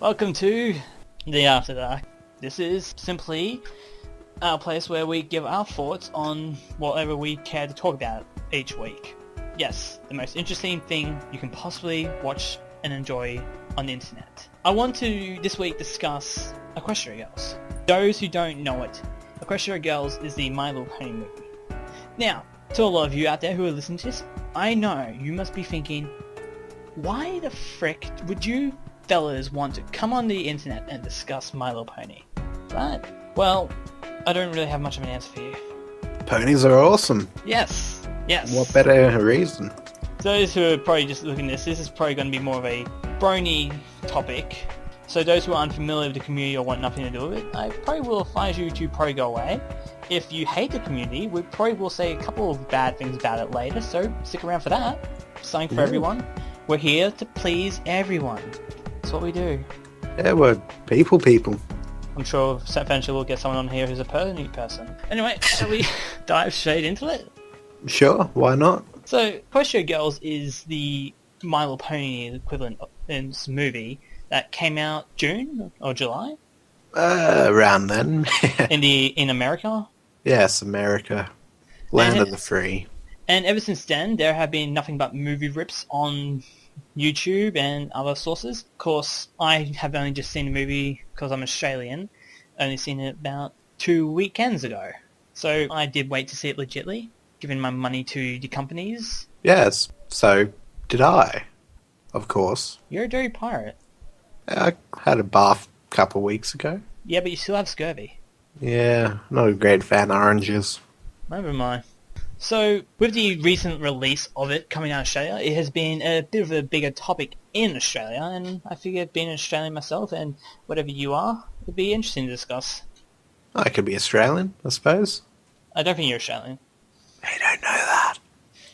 Welcome to the After Dark. This is simply our place where we give our thoughts on whatever we care to talk about each week. Yes, the most interesting thing you can possibly watch and enjoy on the internet. I want to this week discuss Equestria Girls. Those who don't know it, Equestria Girls is the My Little Pony movie. Now, to a lot of you out there who are listening to this, I know you must be thinking, why the frick would you fellas want to come on the internet and discuss My Little Pony? Right? Well, I don't really have much of an answer for you. Ponies are awesome. Yes. What better reason? Those who are probably just looking at this is probably going to be more of a brony topic. So those who are unfamiliar with the community or want nothing to do with it, I probably will advise you to probably go away. If you hate the community, we probably will say a couple of bad things about it later, so stick around for that. Something for everyone. We're here to please everyone. That's what we do. Yeah, we're people. I'm sure eventually we'll get someone on here who's a pony person. Anyway, shall we dive straight into it? Sure, why not? So, Equestria Girls is the My Little Pony equivalent in this movie that came out June or July? Around then. in America? Yes, America. Land of the free. And ever since then, there have been nothing but movie rips on YouTube and other sources. Of course, I have only just seen the movie because I'm Australian. Only seen it about 2 weekends ago. So I did wait to see it legitly, giving my money to the companies. Yes, so did I. Of course. You're a dirty pirate. I had a bath a couple of weeks ago. Yeah, but you still have scurvy. Yeah, not a great fan of oranges. Never mind. So, with the recent release of it coming out of Australia, it has been a bit of a bigger topic in Australia, and I figured being an Australian myself, and whatever you are, it'd be interesting to discuss. I could be Australian, I suppose. I don't think you're Australian. I don't know that.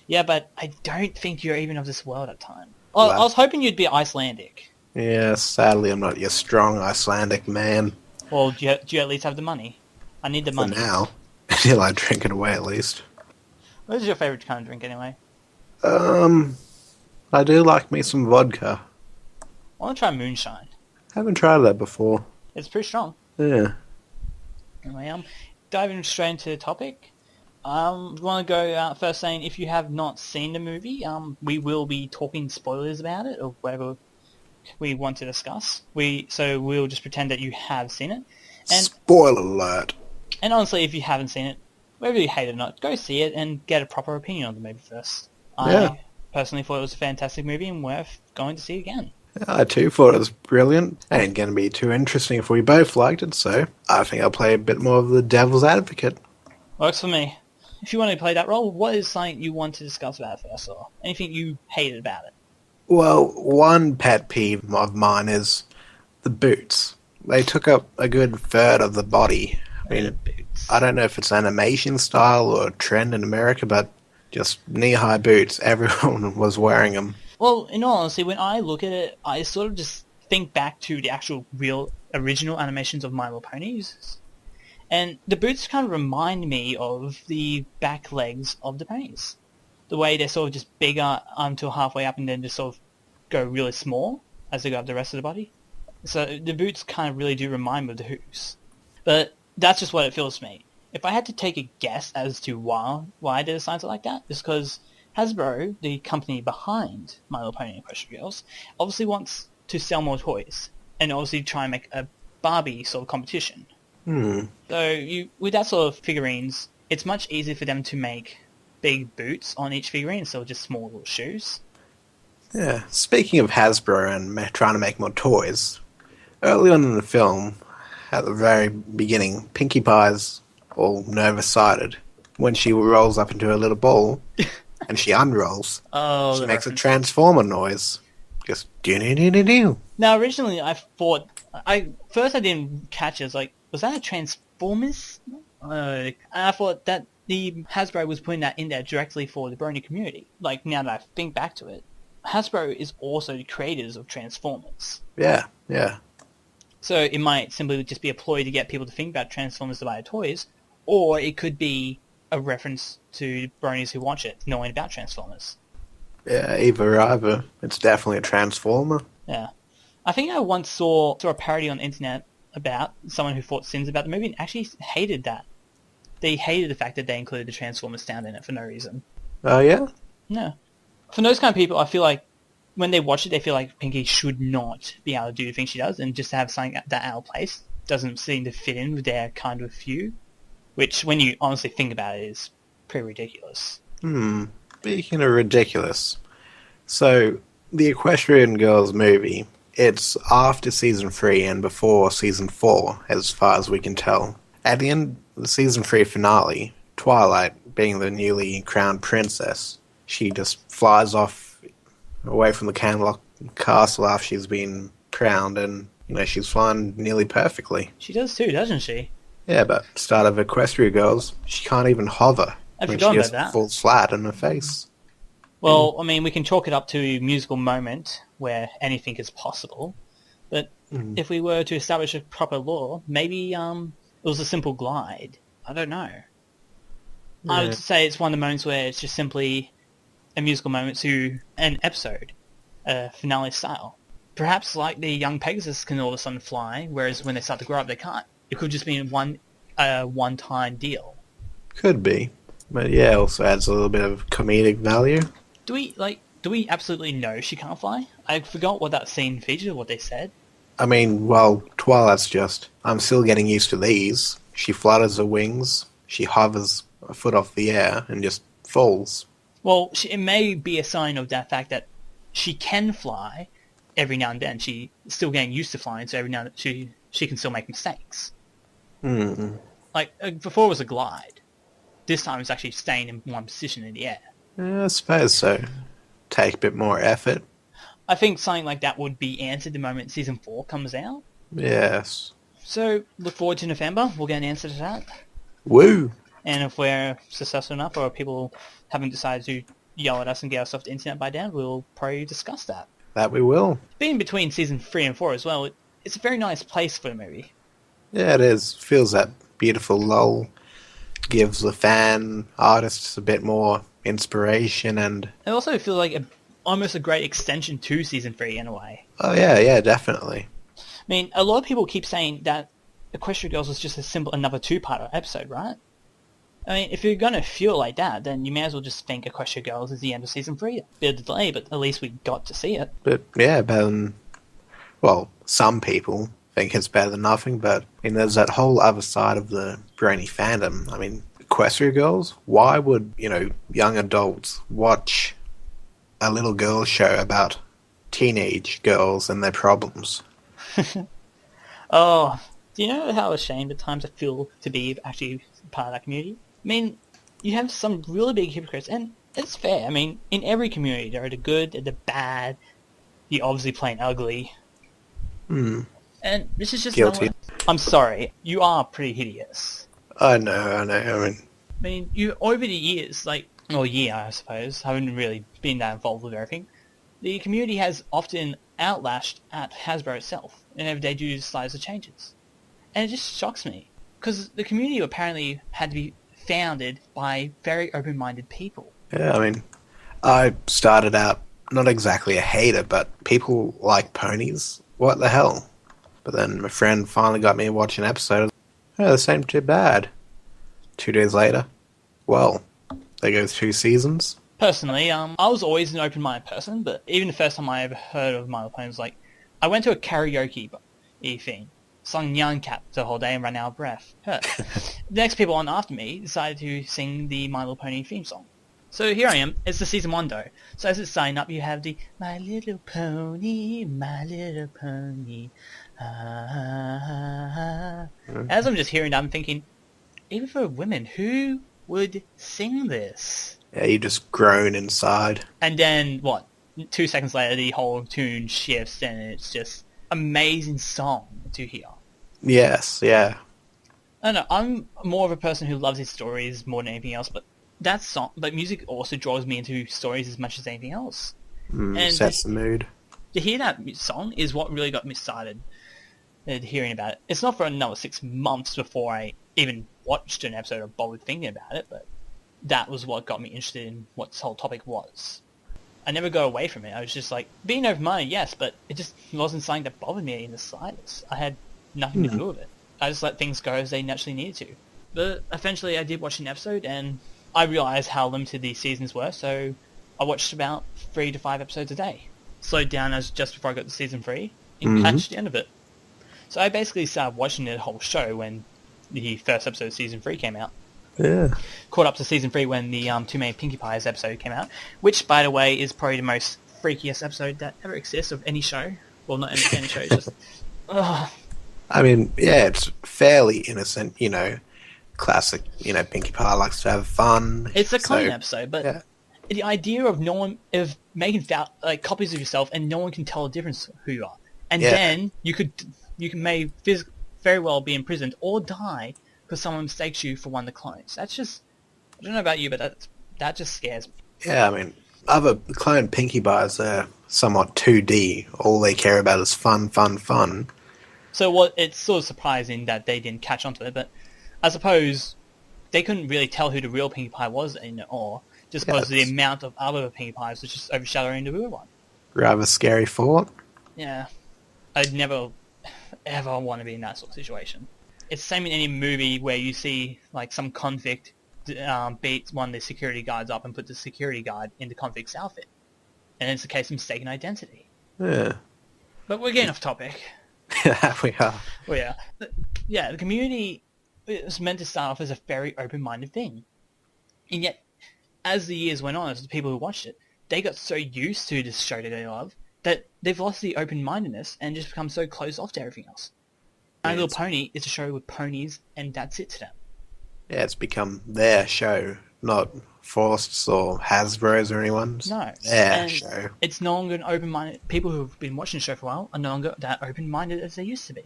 Yeah, but I don't think you're even of this world at the time. I was hoping you'd be Icelandic. Yeah, sadly I'm not your strong Icelandic man. Well, do you at least have the money? I need the money. For now. Until I drink it away at least. What is your favourite kind of drink anyway? I do like me some vodka. I want to try moonshine. Haven't tried that before. It's pretty strong. Yeah. Anyway, diving straight into the topic. We want to go out first saying if you have not seen the movie, we will be talking spoilers about it or whatever we want to discuss. So we'll just pretend that you have seen it. And spoiler alert. And honestly, if you haven't seen it, whether you hate it or not, go see it and get a proper opinion on the movie first. I personally thought it was a fantastic movie and worth going to see again. I too thought it was brilliant. It ain't going to be too interesting if we both liked it, so I think I'll play a bit more of the devil's advocate. Works for me. If you want to play that role, what is something you want to discuss about it first, or anything you hated about it? Well, one pet peeve of mine is the boots. They took up a good third of the body. I mean, I don't know if it's animation style or a trend in America, but just knee-high boots. Everyone was wearing them. Well, in all honesty, when I look at it, I sort of just think back to the actual real original animations of My Little Ponies. And the boots kind of remind me of the back legs of the ponies. The way they're sort of just bigger until halfway up and then just sort of go really small as they go up the rest of the body. So the boots kind of really do remind me of the hooves. But that's just what it feels to me. If I had to take a guess as to why they designed it like that, it's because Hasbro, the company behind My Little Pony and Equestria Girls, obviously wants to sell more toys and obviously try and make a Barbie sort of competition. So with that sort of figurines, it's much easier for them to make big boots on each figurine instead of just small little shoes. Yeah, speaking of Hasbro and trying to make more toys, early on in the film, at the very beginning, Pinkie Pie's all nervous-sided when she rolls up into her little ball and she unrolls. She makes a transformer noise. Just do-do-do-do-do. Now, originally I thought... I didn't catch it. Was that a Transformers? And I thought that the Hasbro was putting that in there directly for the brony community. Now that I think back to it, Hasbro is also the creators of Transformers. Yeah. So it might simply just be a ploy to get people to think about Transformers to buy the toys, or it could be a reference to bronies who watch it, knowing about Transformers. Yeah, either. It's definitely a Transformer. Yeah. I think I once saw a parody on the internet about someone who fought sins about the movie and actually hated that. They hated the fact that they included the Transformers sound in it for no reason. Oh, yeah? No. For those kind of people, I feel like when they watch it, they feel like Pinky should not be able to do the things she does, and just to have something that out of place doesn't seem to fit in with their kind of view, which, when you honestly think about it, is pretty ridiculous. Speaking of ridiculous, so the Equestrian Girls movie, it's after season 3 and before season 4, as far as we can tell. At the end of the season 3 finale, Twilight, being the newly crowned princess, she just flies off away from the Canlock Castle after she's been crowned, and she's flying nearly perfectly. She does too, doesn't she? Yeah, but start of Equestria Girls, she can't even hover. I forgot she about just that. falls flat on her face. Well, I mean, we can chalk it up to a musical moment where anything is possible, but if we were to establish a proper law, maybe it was a simple glide. I don't know. Yeah. I would say it's one of the moments where it's just simply a musical moment to an episode, finale style. Perhaps like the young Pegasus can all of a sudden fly, whereas when they start to grow up they can't. It could just be a one-time deal. Could be. But yeah, it also adds a little bit of comedic value. Do we absolutely know she can't fly? I forgot what that scene featured, what they said. I mean, well, Twilight's just, I'm still getting used to these. She flutters her wings, she hovers a foot off the air, and just falls. Well, it may be a sign of that fact that she can fly every now and then. She's still getting used to flying, so every now and then she can still make mistakes. Like, before it was a glide. This time it's actually staying in one position in the air. Yeah, I suppose so. Take a bit more effort. I think something like that would be answered the moment Season 4 comes out. Yes. So, look forward to November. We'll get an answer to that. Woo! And if we're successful enough, or people haven't decided to yell at us and get us off the internet by then, we'll probably discuss that. That we will. Being between Season 3 and 4 as well, it's a very nice place for the movie. Yeah, it is. Feels that beautiful lull. Gives the fan artists a bit more inspiration, and it also feels like almost a great extension to Season 3 in a way. Oh yeah, definitely. I mean, a lot of people keep saying that Equestria Girls is just another two-part episode, right? I mean, if you're going to feel like that, then you may as well just think Equestria Girls is the end of Season 3. Bit of delay, but at least we got to see it. But yeah, better than... Well, some people think it's better than nothing, but I mean, there's that whole other side of the brony fandom. I mean, Equestria Girls? Why would, young adults watch a little girl show about teenage girls and their problems? Oh, do you know how ashamed at times I feel to be actually part of that community? I mean, you have some really big hypocrites, and it's fair. I mean, in every community, there are the good and the bad, the obviously plain ugly. And this is just... Guilty. I'm sorry, you are pretty hideous. I know. I mean, you over the years, I suppose, haven't really been that involved with everything. The community has often outlashed at Hasbro itself whenever they do the slightest of changes. And it just shocks me, because the community apparently had to be founded by very open-minded people. Yeah, I mean, I started out not exactly a hater, but people like ponies. What the hell? But then my friend finally got me to watch an episode. Oh, this ain't too bad. 2 days later, well, they go 2 seasons. Personally, I was always an open-minded person, but even the first time I ever heard of My Little Pony was I went to a karaoke thing, sung Nyan Cat the whole day and ran out of breath. The next people on after me decided to sing the My Little Pony theme song. So here I am, it's the Season 1 though. So as it's signing up, you have the My Little Pony, My Little Pony. As I'm just hearing that, I'm thinking, even for women, who would sing this? Yeah, you just groan inside. And then, 2 seconds later, the whole tune shifts and it's just amazing song to hear. Yes, yeah. I don't know, I'm more of a person who loves his stories more than anything else, but music also draws me into stories as much as anything else. And sets the mood. To hear that song is what really got me started hearing about it. It's not for another 6 months before I even watched an episode or bothered thinking about it, but that was what got me interested in what this whole topic was. I never got away from it. I was just like, being open-minded, yes, but it just wasn't something that bothered me in the slightest. I had nothing to do with it. I just let things go as they naturally needed to. But eventually I did watch an episode, and I realised how limited these seasons were, so I watched about 3 to 5 episodes a day. Slowed down as just before I got to season 3, and catch the end of it. So I basically started watching the whole show when the first episode of season 3 came out. Yeah. Caught up to season 3 when the Too Many Pinkie Pies episode came out, which, by the way, is probably the most freakiest episode that ever exists of any show. Well, not any show, just... I mean, yeah, it's fairly innocent, classic, Pinkie Pie likes to have fun. It's a clone episode, but the idea of of making copies of yourself and no one can tell the difference who you are. And then you may very well be imprisoned or die because someone mistakes you for one of the clones. That's just, I don't know about you, but that just scares me. Yeah, I mean, other clone Pinkie Pies are somewhat 2D. All they care about is fun, fun, fun. So it's sort of surprising that they didn't catch on to it, but I suppose they couldn't really tell who the real Pinkie Pie was anymore, just because the amount of other Pinkie Pies was just overshadowing the real one. Rather scary thought. Yeah. I'd never, ever want to be in that sort of situation. It's the same in any movie where you see like some convict beats one of the security guards up and puts the security guard in the convict's outfit. And it's a case of mistaken identity. Yeah. But we're getting off topic. Yeah, we are. Well, yeah. Yeah, the community is meant to start off as a very open-minded thing. And yet, as the years went on, as the people who watched it, they got so used to this show that they love that they've lost the open-mindedness and just become so closed off to everything else. My Little Pony is a show with ponies, and that's it to them. Yeah, it's become their show, not Frost's or Hasbro's or anyone's. No. Their show. It's no longer an open-minded... People who've been watching the show for a while are no longer that open-minded as they used to be.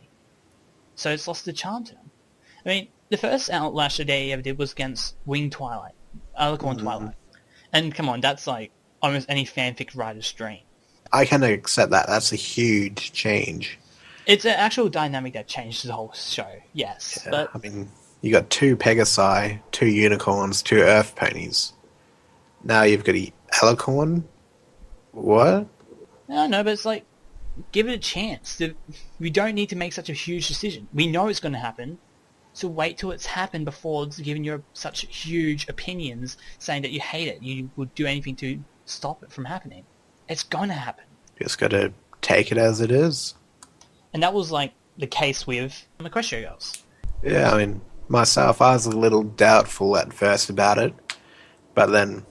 So it's lost the charm to them. I mean, the first outlash that they ever did was against Winged Twilight. Alicorn Twilight. And come on, that's like almost any fanfic writer's dream. I can accept that. That's a huge change. It's an actual dynamic that changed the whole show, yes. Yeah, but I mean, you got 2 Pegasi, 2 unicorns, 2 Earth ponies. Now you've got a Alicorn? What? No, but it's like, give it a chance. We don't need to make such a huge decision. We know it's going to happen, so wait till it's happened before giving your such huge opinions, saying that you hate it. You would do anything to stop it from happening. It's going to happen. Just got to take it as it is. And that was like the case with Equestria Girls. Yeah, I mean, myself, I was a little doubtful at first about it, but then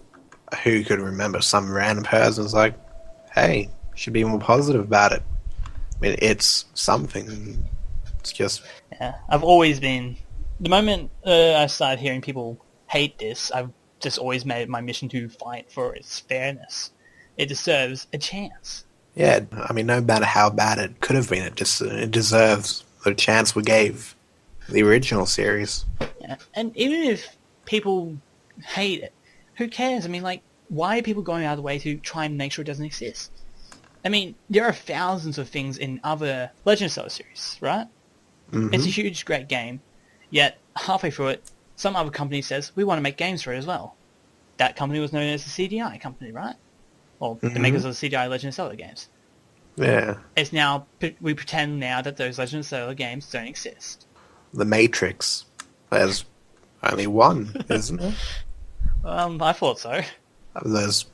who could remember some random person was like, hey, should be more positive about it. I mean, it's something. It's just... Yeah, I've always been... The moment I started hearing people hate this, I've just always made it my mission to fight for its fairness. It deserves a chance. Yeah, I mean, no matter how bad it could have been, it deserves the chance we gave the original series. Yeah, and even if people hate it, who cares? I mean, like, why are people going out of the way to try and make sure it doesn't exist? I mean, there are thousands of things in other Legend of Zelda series, right? Mm-hmm. It's a huge, great game, yet halfway through it, some other company says, we want to make games for it as well. That company was known as the CDI company, right? Or the makers of the CDI Legend of Zelda games. Yeah. It's now, we pretend now that those Legend of Zelda games don't exist. The Matrix. There's only one, isn't it? I thought so. There's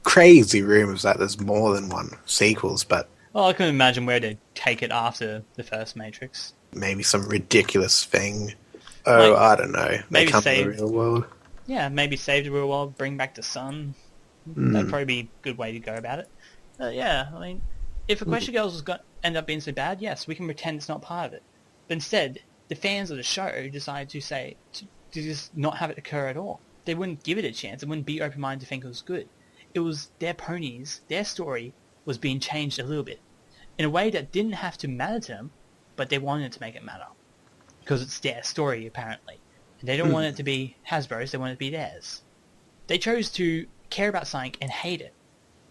crazy rumors that there's more than one sequels, but... Well, I couldn't imagine where they'd take it after the first Matrix. Maybe some ridiculous thing. Oh, like, I don't know. Maybe come save to the real world. Yeah, maybe save the real world, bring back the sun. That'd probably be a good way to go about it. Yeah, I mean, if Equestria Girls was end up being so bad, yes, we can pretend it's not part of it. But instead, the fans of the show decided to just not have it occur at all. They wouldn't give it a chance. They wouldn't be open-minded to think it was good. It was their ponies, their story was being changed a little bit. In a way that didn't have to matter to them, but they wanted to make it matter. Because it's their story, apparently. And they don't want it to be Hasbro's, they want it to be theirs. They chose to care about something and hate it.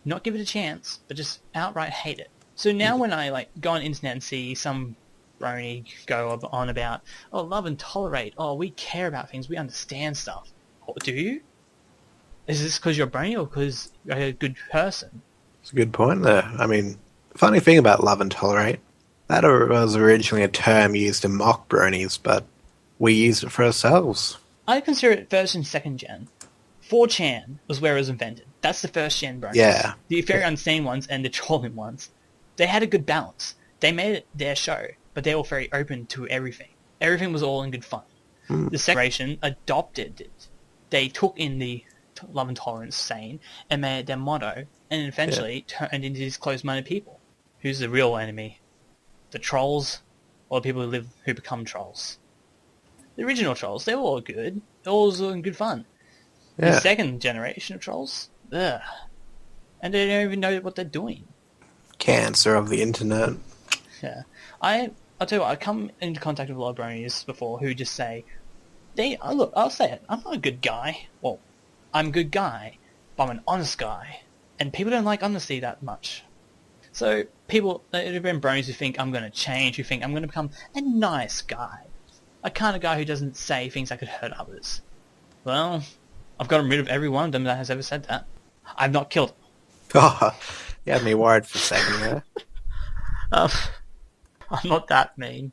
Not give it a chance, but just outright hate it. So now when I go on the internet and see some brony go on about, oh, love and tolerate, oh, we care about things, we understand stuff. Oh, do you? Is this because you're a brony or because you're a good person? It's a good point there. I mean, funny thing about love and tolerate, that was originally a term used to mock bronies, but we used it for ourselves. I consider it first and second gen. 4chan was where it was invented. That's the first gen bronies. Yeah. The very unseen ones and the trolling ones. They had a good balance. They made it their show, but they were very open to everything. Everything was all in good fun. The second generation adopted it. They took in the love and tolerance saying and made it their motto, and eventually turned into these closed-minded people. Who's the real enemy? The trolls, or the people who become trolls? The original trolls, they were all good. They were all in good fun. Yeah. The second generation of trolls, ugh. And they don't even know what they're doing. Cancer of the internet. Yeah. I'll tell you what, I've come into contact with a lot of bronies before who just say, look, I'll say it, I'm not a good guy. Well, I'm a good guy, but I'm an honest guy. And people don't like honesty that much. So people, there have been bronies who think I'm going to change, who think I'm going to become a nice guy. A kind of guy who doesn't say things that could hurt others. Well, I've gotten rid of every one of them that has ever said that. I've not killed them. Oh, you had me worried for a second there. I'm not that mean.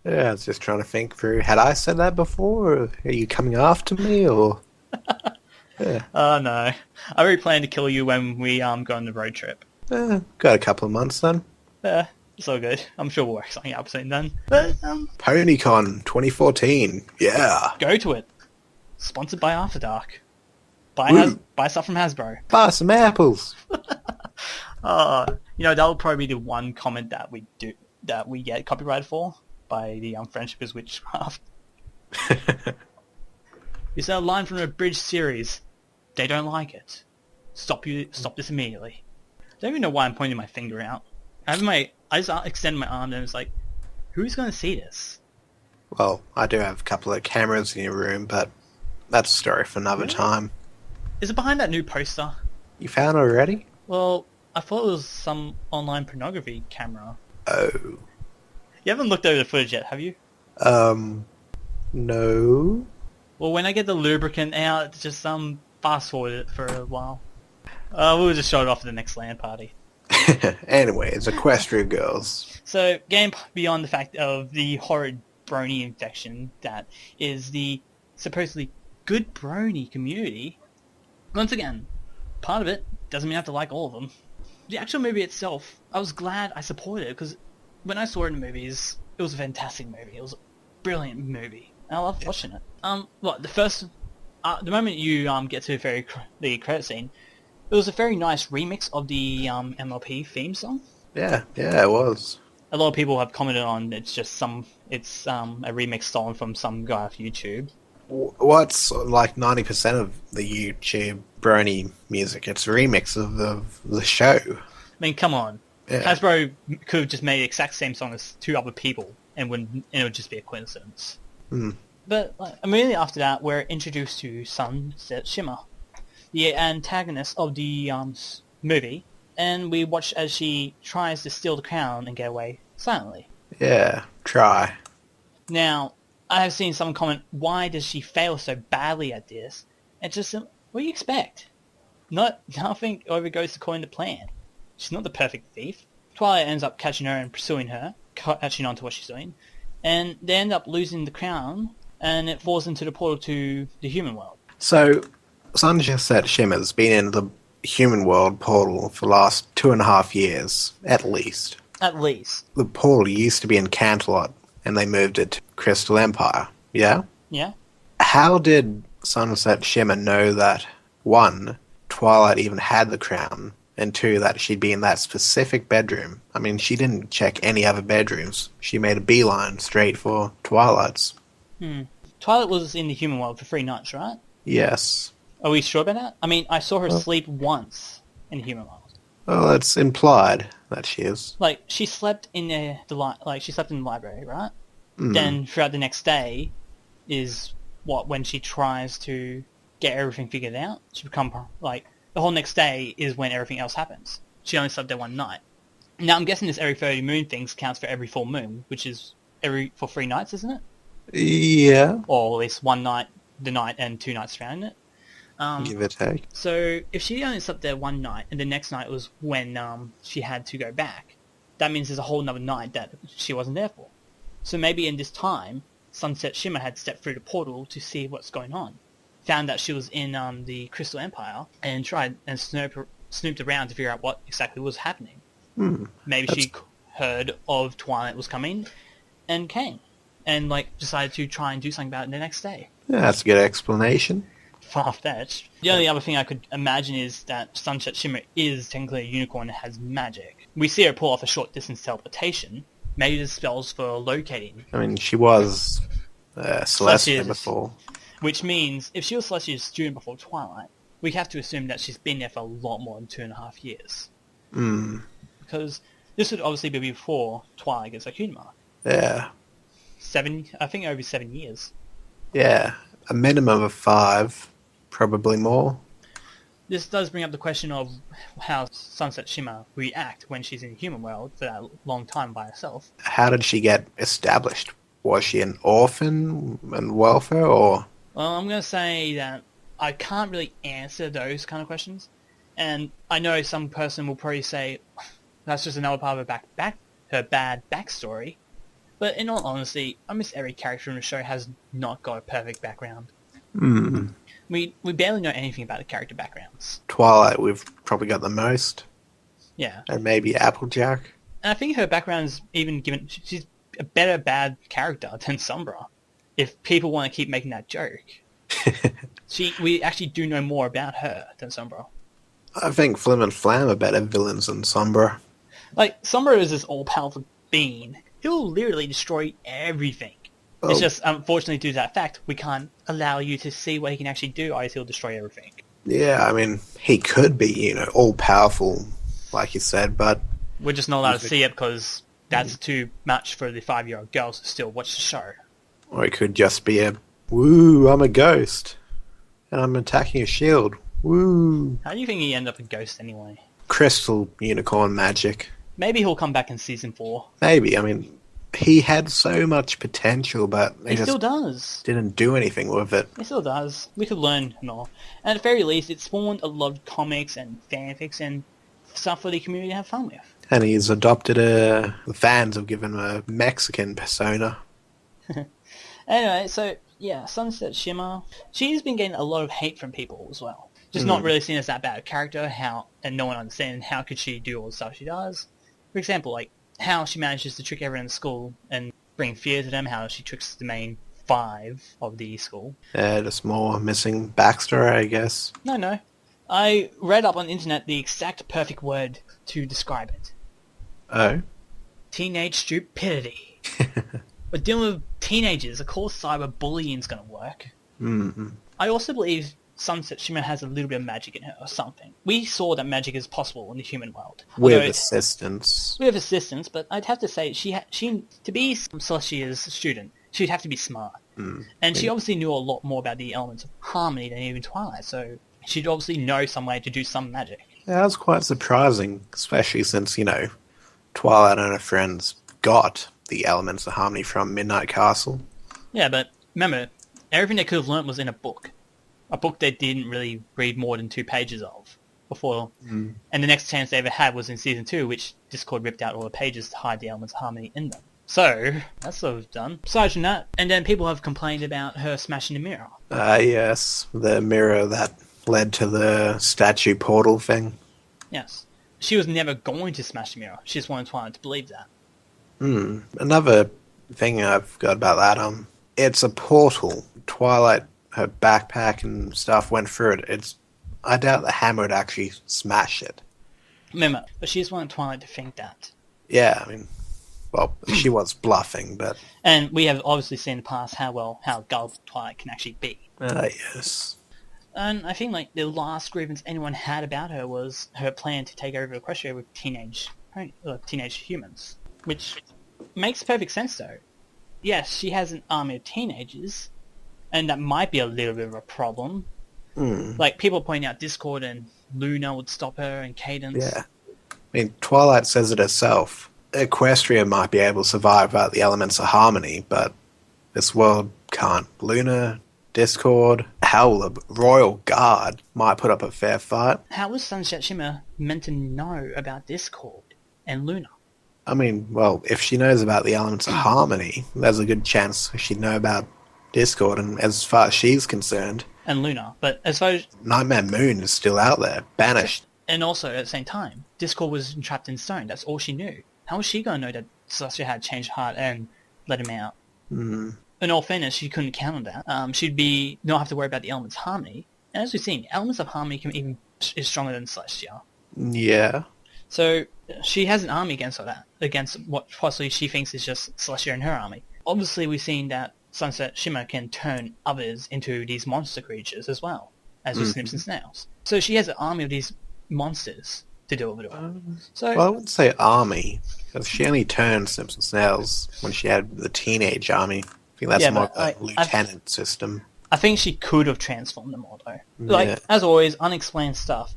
Yeah, I was just trying to think through, had I said that before, or are you coming after me, or... Yeah. Oh no. I already plan to kill you when we go on the road trip. Got a couple of months then. Yeah, it's all good. I'm sure we'll work something out soon then. But, PonyCon 2014. Yeah. go to it. Sponsored by After Dark. Buy stuff from Hasbro. Buy some apples. That'll probably be the one comment that we get copyrighted for by the Friendship is Witchcraft. Is that a line from a Bridge series? They don't like it. Stop this immediately. I don't even know why I'm pointing my finger out. I just extend my arm and it's like, who's going to see this? Well, I do have a couple of cameras in your room, but that's a story for another time. Is it behind that new poster? You found it already? Well, I thought it was some online pornography camera. Oh. You haven't looked over the footage yet, have you? No. Well, when I get the lubricant out, just fast forward it for a while. We'll just show it off at the next LAN party. Anyway, it's Equestria Girls. So, getting beyond the fact of the horrid brony infection that is the supposedly good brony community, once again, part of it doesn't mean I have to like all of them. The actual movie itself, I was glad I supported it, because when I saw it in the movies, it was a fantastic movie. It was a brilliant movie. And I loved watching it. The moment you get to the credit scene, it was a very nice remix of the MLP theme song. Yeah, it was. A lot of people have commented on it's a remix stolen from some guy off YouTube. What's like 90% of the YouTube brony music? It's a remix of the show. I mean, come on. Yeah. Hasbro could have just made the exact same song as two other people, and it would just be a coincidence. But immediately after that, we're introduced to Sunset Shimmer, the antagonist of the movie, and we watch as she tries to steal the crown and get away silently. Yeah, try. Now, I have seen someone comment, why does she fail so badly at this? And just, what do you expect? Nothing ever goes according to plan. She's not the perfect thief. Twilight ends up catching her and pursuing her, catching on to what she's doing, and they end up losing the crown, and it falls into the portal to the human world. So, Sunset Shimmer's been in the human world portal for the last 2.5 years, at least. At least. The portal used to be in Canterlot, and they moved it to Crystal Empire, yeah? Yeah. How did Sunset Shimmer know that, 1, Twilight even had the crown, and 2, that she'd be in that specific bedroom? I mean, she didn't check any other bedrooms. She made a beeline straight for Twilight's. Twilight was in the human world for 3 nights, right? Yes. Are we sure about that? I mean, I saw her sleep once in the human world. Well, it's implied that she is. Like, she slept in she slept in the library, right? Then throughout the next day is when she tries to get everything figured out. She the whole next day is when everything else happens. She only slept there 1 night. Now, I'm guessing this every 30 moon thing counts for every full moon, which is for 3 nights, isn't it? Yeah. Or at least 1 night, the night, and 2 nights surrounding it. Give or take. So if she only slept there one night, and the next night was when she had to go back, that means there's a whole another night that she wasn't there for. So maybe in this time, Sunset Shimmer had stepped through the portal to see what's going on, found that she was in the Crystal Empire, and tried and snooped around to figure out what exactly was happening. Maybe she heard of Twilight was coming, and came, and decided to try and do something about it the next day. Yeah, that's a good explanation. Far-fetched. The only other thing I could imagine is that Sunset Shimmer is technically a unicorn and has magic. We see her pull off a short-distance teleportation. Maybe the spells for locating. I mean, she was Celestia before. Which means, if she was Celestia's student before Twilight, we have to assume that she's been there for a lot more than 2.5 years. Because this would obviously be before Twilight gets a Kuhn mark. Yeah. I think over 7 years. Yeah. A minimum of 5. Probably more. This does bring up the question of how Sunset Shimmer react when she's in the human world for that long time by herself. How did she get established? Was she an orphan and welfare, or...? Well, I'm going to say that I can't really answer those kind of questions. And I know some person will probably say, that's just another part of her bad backstory. But in all honesty, almost every character in the show has not got a perfect background. We barely know anything about the character backgrounds. Twilight, we've probably got the most. Yeah. And maybe Applejack. And I think her background is even given... She's a better bad character than Sombra, if people want to keep making that joke. We actually do know more about her than Sombra. I think Flim and Flam are better villains than Sombra. Sombra is this all-powerful being. He'll literally destroy everything. Well, it's just, unfortunately, due to that fact, we can't allow you to see what he can actually do, or he'll destroy everything. Yeah, I mean, he could be, all-powerful, like you said, but... We're just not allowed to see it because that's too much for the 5-year-old girls to still watch the show. Or it could just be a, woo, I'm a ghost, and I'm attacking a shield, woo. How do you think he ended up a ghost anyway? Crystal unicorn magic. Maybe he'll come back in Season 4. Maybe, I mean... He had so much potential, but he still does. Didn't do anything with it. He still does. We could learn more. And at the very least, it spawned a lot of comics and fanfics and stuff for the community to have fun with. And he's adopted the fans have given him a Mexican persona. Anyway, so, yeah, Sunset Shimmer. She's been getting a lot of hate from people as well. Just not really seen as that bad a character, and no one understanding how could she do all the stuff she does. For example, how she manages to trick everyone in school and bring fear to them, how she tricks the main 5 of the school. Yeah, just more missing backstory, I guess. No. I read up on the internet the exact perfect word to describe it. Oh? Teenage stupidity. We're dealing with teenagers. Of course cyberbullying's going to work. Mm-hmm. I also believe Sunset Shimmer has a little bit of magic in her or something. We saw that magic is possible in the human world. With assistance. With assistance, but I'd have to say she to be Celestia's student, she'd have to be smart. And she obviously knew a lot more about the elements of harmony than even Twilight, so she'd obviously know some way to do some magic. Yeah, that was quite surprising, especially since, Twilight and her friends got the elements of harmony from Midnight Castle. Yeah, but remember, everything they could have learnt was in a book. A book they didn't really read more than 2 pages of before. And the next chance they ever had was in Season 2, which Discord ripped out all the pages to hide the elements of harmony in them. So, that's sort of done. Aside from that, and then people have complained about her smashing the mirror. Yes, the mirror that led to the statue portal thing. Yes. She was never going to smash the mirror. She just wanted Twilight to believe that. Another thing I've got about that, it's a portal. Twilight, her backpack and stuff went through it. I doubt the hammer would actually smash it. Remember, but she just wanted Twilight to think that. Yeah, I mean, well, she was bluffing, but... And we have obviously seen in the past how gullible Twilight can actually be. Yes. And I think, the last grievance anyone had about her was her plan to take over Equestria with teenage humans. Which makes perfect sense, though. Yes, she has an army of teenagers, and that might be a little bit of a problem. People pointing out Discord and Luna would stop her, and Cadence. Yeah. I mean, Twilight says it herself. Equestria might be able to survive without the elements of harmony, but this world can't. Luna Discord. Hell, the Royal Guard might put up a fair fight. How was Sunset Shimmer meant to know about Discord and Luna? I mean, well, if she knows about the elements of harmony, there's a good chance she'd know about Discord, and as far as she's concerned... And Luna, but as far as... Nightmare Moon is still out there, banished. And also, at the same time, Discord was trapped in stone. That's all she knew. How was she going to know that Celestia had changed heart and let him out? Mm. In all fairness, she couldn't count on that. She'd not have to worry about the elements of harmony. And as we've seen, elements of harmony is stronger than Celestia. Yeah. So she has an army against that, against what possibly she thinks is just Celestia and her army. Obviously, we've seen that Sunset Shimmer can turn others into these monster creatures as well, as with Snips and Snails. So she has an army of these monsters to deal with it all. Well, I wouldn't say army, because she only turned Snips and Snails when she had the teenage army. I think that's more of a lieutenant system. I think she could have transformed them all, though. As always, unexplained stuff.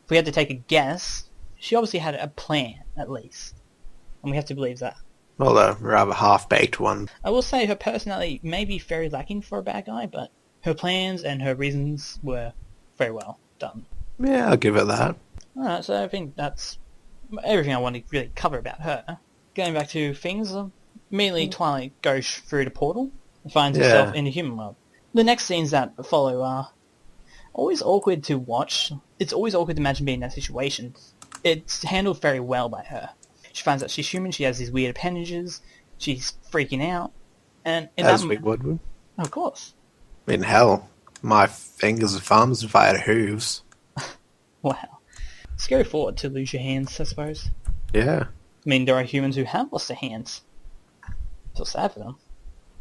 If we had to take a guess, she obviously had a plan, at least. And we have to believe that. Well, a rather half-baked one. I will say her personality may be very lacking for a bad guy, but her plans and her reasons were very well done. Yeah, I'll give it that. Alright, so I think that's everything I want to really cover about her. Going back to things, immediately Twilight goes through the portal and finds herself in the human world. The next scenes that follow are always awkward to watch. It's always awkward to imagine being in that situation. It's handled very well by her. She finds out she's human, she has these weird appendages, she's freaking out. And as we would. Of course. I mean, hell, my fingers and thumbs if I had hooves. Wow. Scary thought to lose your hands, I suppose. Yeah. I mean, there are humans who have lost their hands. I feel sad for them.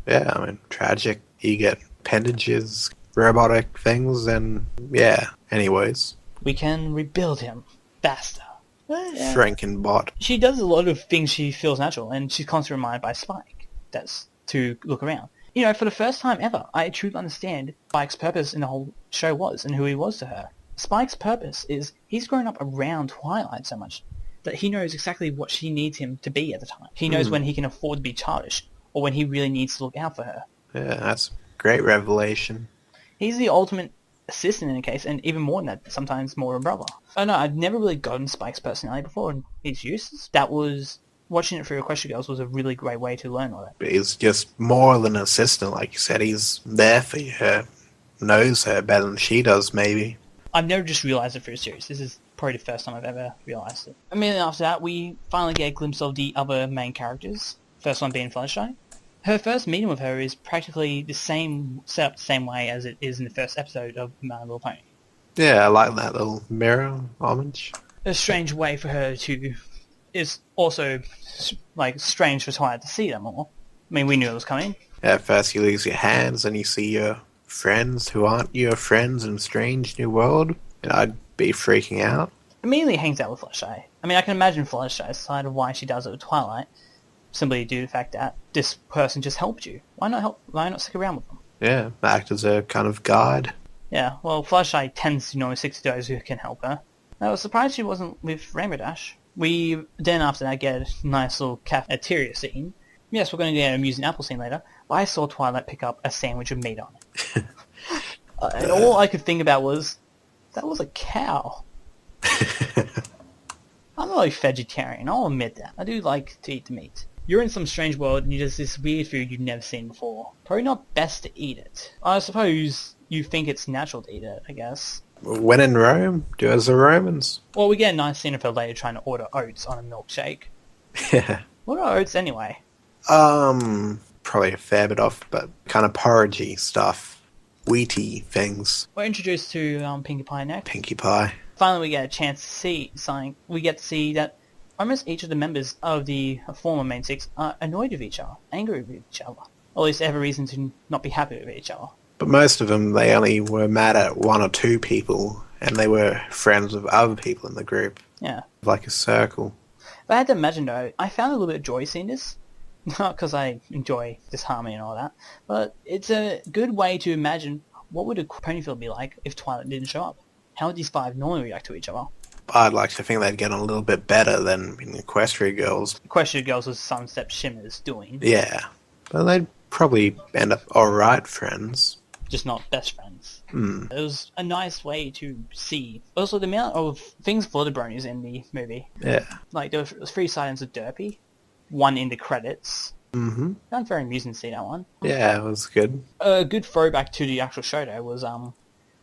Yeah, I mean, tragic. You get appendages, robotic things, and yeah. Anyways. We can rebuild him faster. Frankenbot. She does a lot of things she feels natural, and she's constantly reminded by Spike. That's to look around. You know, for the first time ever, I truly understand Spike's purpose in the whole show was, and who he was to her. Spike's purpose is he's grown up around Twilight so much that he knows exactly what she needs him to be at the time. He knows when he can afford to be childish, or when he really needs to look out for her. Yeah, that's a great revelation. He's the ultimate assistant in a case, and even more than that, sometimes more a brother. I know, I'd never really gotten Spike's personality before, and his uses. Watching it through Equestria Girls was a really great way to learn all that. But he's just more than an assistant, like you said. He's there for her, knows her better than she does, maybe. I've never just realised it through a series. This is probably the first time I've ever realised it. Immediately after that, we finally get a glimpse of the other main characters. First one being Fluttershy. Her first meeting with her is practically the same, set up the same way as it is in the first episode of My Little Pony. Yeah, I like that little mirror homage. A strange way for her to... is also, like, strange for Twilight to see them all. I mean, we knew it was coming. At first you lose your hands and you see your friends who aren't your friends in a strange new world. And I'd be freaking out. Immediately hangs out with Fluttershy. I mean, I can imagine Fluttershy's side of why she does it with Twilight. Simply due to the fact that this person just helped you. Why not stick around with them? Yeah, act as a kind of guide. Yeah, well, Fluttershy tends to normally stick to those who can help her. I was surprised she wasn't with Rainbow Dash. We then after that get a nice little cafeteria scene. Yes, we're going to get an amusing apple scene later, but I saw Twilight pick up a sandwich with meat on it. And all I could think about was, that was a cow. I'm not a vegetarian, I'll admit that. I do like to eat the meat. You're in some strange world and there's this weird food you've never seen before. Probably not best to eat it. I suppose you think it's natural to eat it, I guess. When in Rome, do as the Romans. Well, we get a nice scene of her later trying to order oats on a milkshake. Yeah. What are oats anyway? Probably a fair bit off, but kind of porridgey stuff. Wheaty things. We're introduced to Pinkie Pie next. Pinkie Pie. Finally, we get a chance to see something. We get to see that almost each of the members of the former Main Six are annoyed with each other, angry with each other. Or at least have a reason to not be happy with each other. But most of them, they only were mad at one or two people, and they were friends with other people in the group. Yeah. Like a circle. If I had to imagine, though, I found a little bit of joy seeing this. Not because I enjoy this harmony and all that, but it's a good way to imagine what would a Ponyfield be like if Twilight didn't show up. How would these five normally react to each other? I'd like to think they'd get on a little bit better than in Equestria Girls. Equestria Girls was Sunset Shimmer's doing. Yeah. But they'd probably end up alright friends. just not best friends. Mm. It was a nice way to see. Also, the amount of things for the bronies in the movie. Yeah. Like, there was 3 sightings of Derpy, 1 in the credits. Mm-hmm. Found very amusing to see that one. Yeah, it was good. A good throwback to the actual show, though, was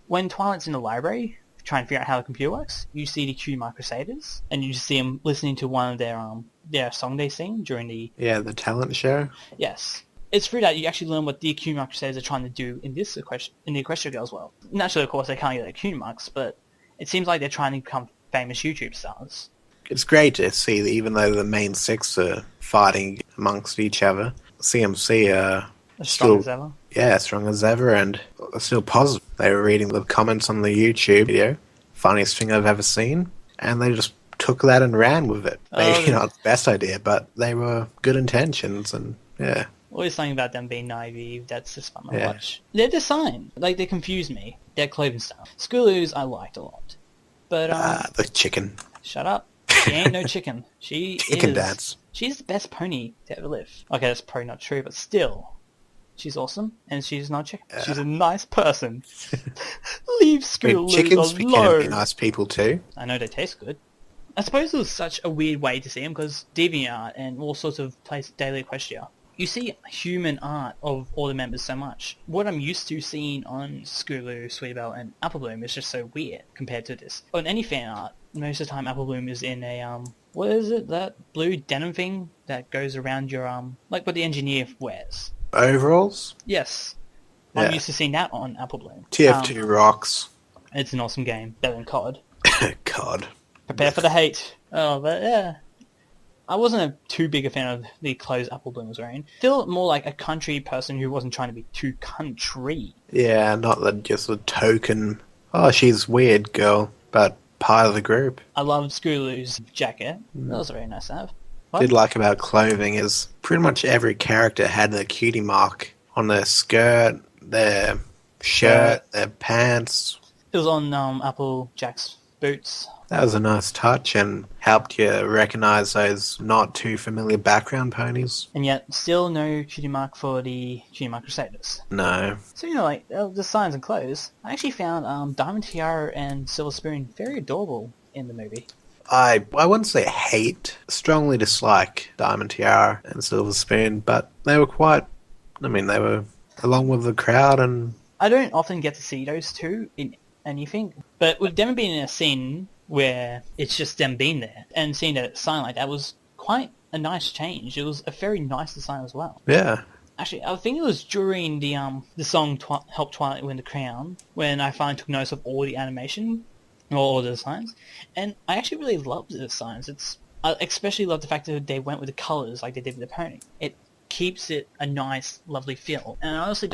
when Twilight's in the library trying to figure out how the computer works, you see the Q-Mark Crusaders, and you just see them listening to one of their song they sing during the... Yeah, the talent show. Yes. It's through that you actually learn what the Q-Mark Crusaders are trying to do in the Equestria Girls world. Naturally, of course, they can't get their Q-Marks, but it seems like they're trying to become famous YouTube stars. It's great to see that even though the main 6 are fighting amongst each other, CMC are As strong as ever. Yeah, strong as ever, and still positive. They were reading the comments on the YouTube video, funniest thing I've ever seen, and they just took that and ran with it. Maybe not the best idea, but they were good intentions, and yeah. Always something about them being naive. That's just fun to watch. Their design, like, they confuse me. Their clothing style. Scootaloo's I liked a lot, but the chicken. Shut up. She ain't no chicken. Chicken dance. She's the best pony to ever live. Okay, that's probably not true, but still, she's awesome, and she's not a chicken. She's a nice person. Leave Scootaloo chickens can alone. be nice people too. I know they taste good. I suppose it was such a weird way to see them because DeviantArt and all sorts of daily Equestria, you see human art of all the members so much. What I'm used to seeing on Scootaloo, Sweetbelle, and Applebloom is just so weird compared to this. On any fan art, most of the time Applebloom is in a, what is it, that blue denim thing that goes around your, like what the engineer wears. Overalls? Yes. Yeah. I'm used to seeing that on Applebloom. TF2 rocks. It's an awesome game. Better than COD. COD. Prepare for the hate. Oh, but yeah. I wasn't too big a fan of the clothes Applebloom was wearing. Still more like a country person who wasn't trying to be too country. Yeah, not just a token, oh, she's weird girl, but part of the group. I loved Scootaloo's jacket. That was very nice to have. What? Did like about clothing is pretty much every character had the cutie mark on their skirt, their shirt, their pants. It was on Applejack's boots. That was a nice touch and helped you recognize those not too familiar background ponies. And yet, still no cutie mark for the Cutie Mark Crusaders. No. So, you know, like, the signs and clothes, I actually found Diamond Tiara and Silver Spoon very adorable in the movie. I wouldn't say hate, strongly dislike Diamond Tiara and Silver Spoon, but they were they were along with the crowd and... I don't often get to see those two in anything, but with them being in a scene where it's just them being there and seeing a sign like that was quite a nice change. It was a very nice design as well. Yeah. Actually, I think it was during the song Help Twilight Win the Crown when I finally took notice of all the animation, or all the designs, and I actually really loved the designs. I especially love the fact that they went with the colours like they did with the pony. It keeps it a nice, lovely feel. And I honestly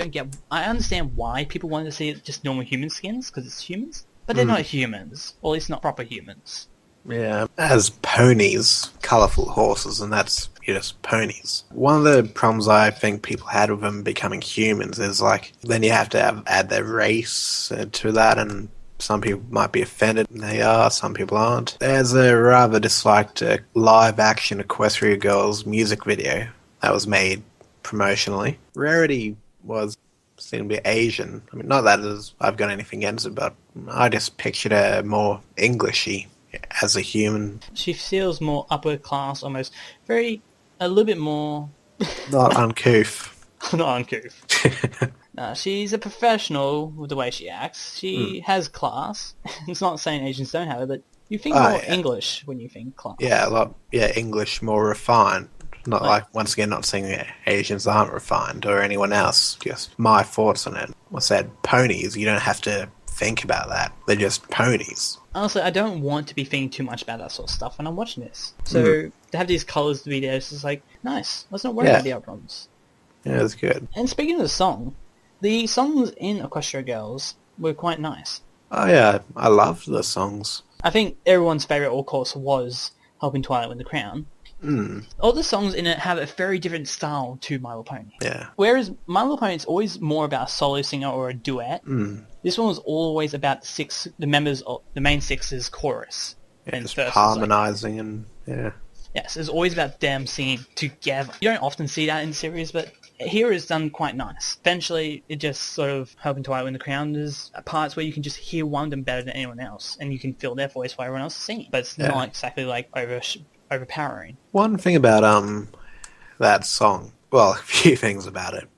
I understand why people wanted to see it just normal human skins, because it's humans, but they're not humans, or at least not proper humans. Yeah, as ponies, colourful horses, and that's just ponies. One of the problems I think people had with them becoming humans is like, then you have to add their race to that, and some people might be offended, and they are, some people aren't. There's a rather disliked live-action Equestria Girls music video that was made promotionally. Rarity was seen to be Asian. I mean, not that I've got anything against it, but I just pictured her more Englishy as a human. She feels more upper class, almost a little bit more... Not uncouth. Not uncouth. No, she's a professional with the way she acts. She has class. It's not saying Asians don't have it, but you think more English when you think class. Yeah, English, more refined. Not like, once again, not saying that Asians aren't refined or anyone else. Just my thoughts on it. I said ponies, you don't have to think about that. They're just ponies. Honestly, I don't want to be thinking too much about that sort of stuff when I'm watching this. So to have these colours to be there, it's just like, nice. Let's not worry about the outcomes. Yeah, it's good. And speaking of the songs in Equestria Girls were quite nice. Oh yeah, I loved the songs. I think everyone's favourite, of course, was Helping Twilight Win the Crown. All the songs in it have a very different style to My Little Pony. Yeah. Whereas My Little Pony is always more about a solo singer or a duet. This one was always about the members of the main six's chorus. Yeah, just harmonising and yeah. Yes, it's always about them singing together. You don't often see that in series, but here it's done quite nice. Eventually, it just sort of helping Twilight win the crown. There's parts where you can just hear one of them better than anyone else, and you can feel their voice while everyone else is singing. But it's not exactly like overpowering. One thing about that song, well, a few things about it.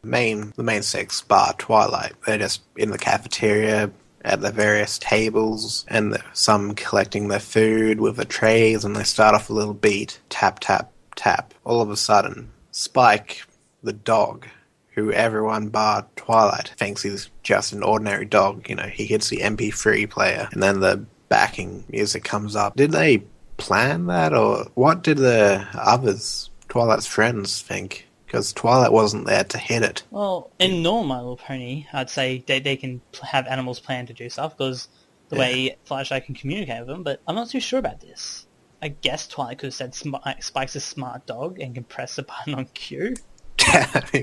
The main six, bar Twilight, they're just in the cafeteria at the various tables, and some collecting their food with the trays, and they start off a little beat, tap, tap, tap. All of a sudden, Spike, the dog, who everyone bar Twilight thinks he's just an ordinary dog, he hits the MP3 player, and then the backing music comes up. Did they plan that, or what did the others, Twilight's friends, think? Because Twilight wasn't there to hit it. Well, in normal My Little Pony, I'd say they can have animals plan to do stuff, because the way Flashlight can communicate with them, but I'm not too sure about this. I guess Twilight could have said Spike's a smart dog and can press a button on Q.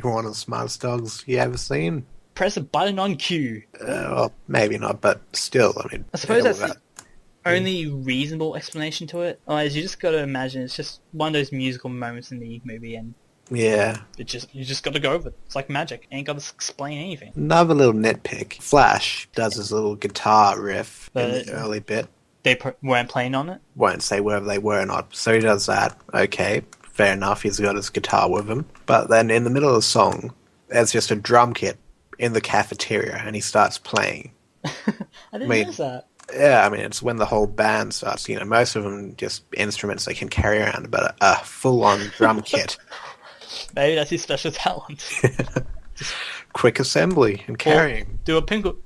One of the smartest dogs you ever seen. Press a button on Q. Well, maybe not, but still, I suppose that's the only reasonable explanation to it. Otherwise, you just got to imagine it's just one of those musical moments in the movie, and you just got to go with it. It's like magic. Ain't got to explain anything. Another little nitpick. Flash does his little guitar riff in the early bit. They weren't playing on it? Won't say whether they were or not. So he does that. Okay, fair enough. He's got his guitar with him. But then in the middle of the song, there's just a drum kit in the cafeteria, and he starts playing. I didn't notice that. Yeah, it's when the whole band starts. Most of them just instruments they can carry around, but a full-on drum kit. Maybe that's his special talent. Quick assembly and carrying.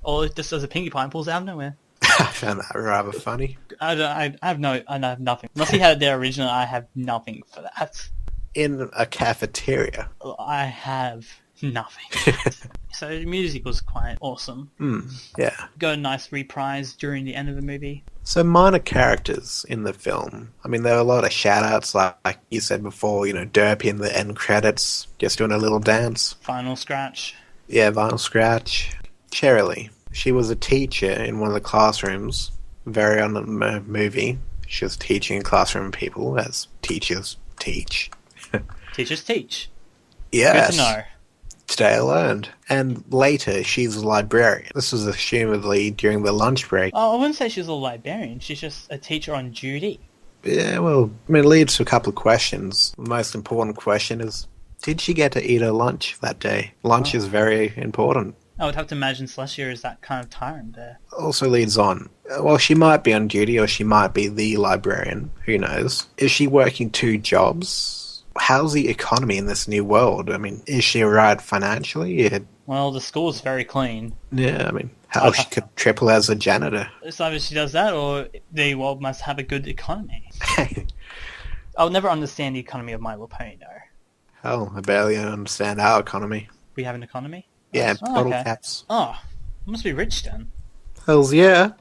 Or just as a Pinkie Pie and pulls out of nowhere. I found that rather funny. I have nothing. Unless he had it there originally, I have nothing for that. In a cafeteria. I have nothing. So the music was quite awesome. Yeah. Got a nice reprise during the end of the movie. So minor characters in the film. There were a lot of shout-outs, like you said before, Derpy in the end credits, just doing a little dance. Vinyl Scratch. Yeah, Vinyl Scratch. Cherylee. She was a teacher in one of the classrooms, very on the movie. She was teaching classroom people, as teachers teach. Teachers teach. Yes. Good to know. Today I learned. And later, she's a librarian. This was assumedly during the lunch break. Oh, I wouldn't say she's a librarian. She's just a teacher on duty. Yeah, well, it leads to a couple of questions. The most important question is, did she get to eat her lunch that day? Lunch is very important. I would have to imagine Celestia is that kind of tyrant there. Also leads on. Well, she might be on duty, or she might be the librarian. Who knows? Is she working 2 jobs? How's the economy in this new world? Is she alright financially? Well, the school's very clean. Yeah, how she could triple as a janitor. It's either she does that, or the world must have a good economy. I'll never understand the economy of My Little Pony, though. Hell, I barely understand our economy. We have an economy? Yeah, bottle caps. Oh, must be rich then. Hells yeah.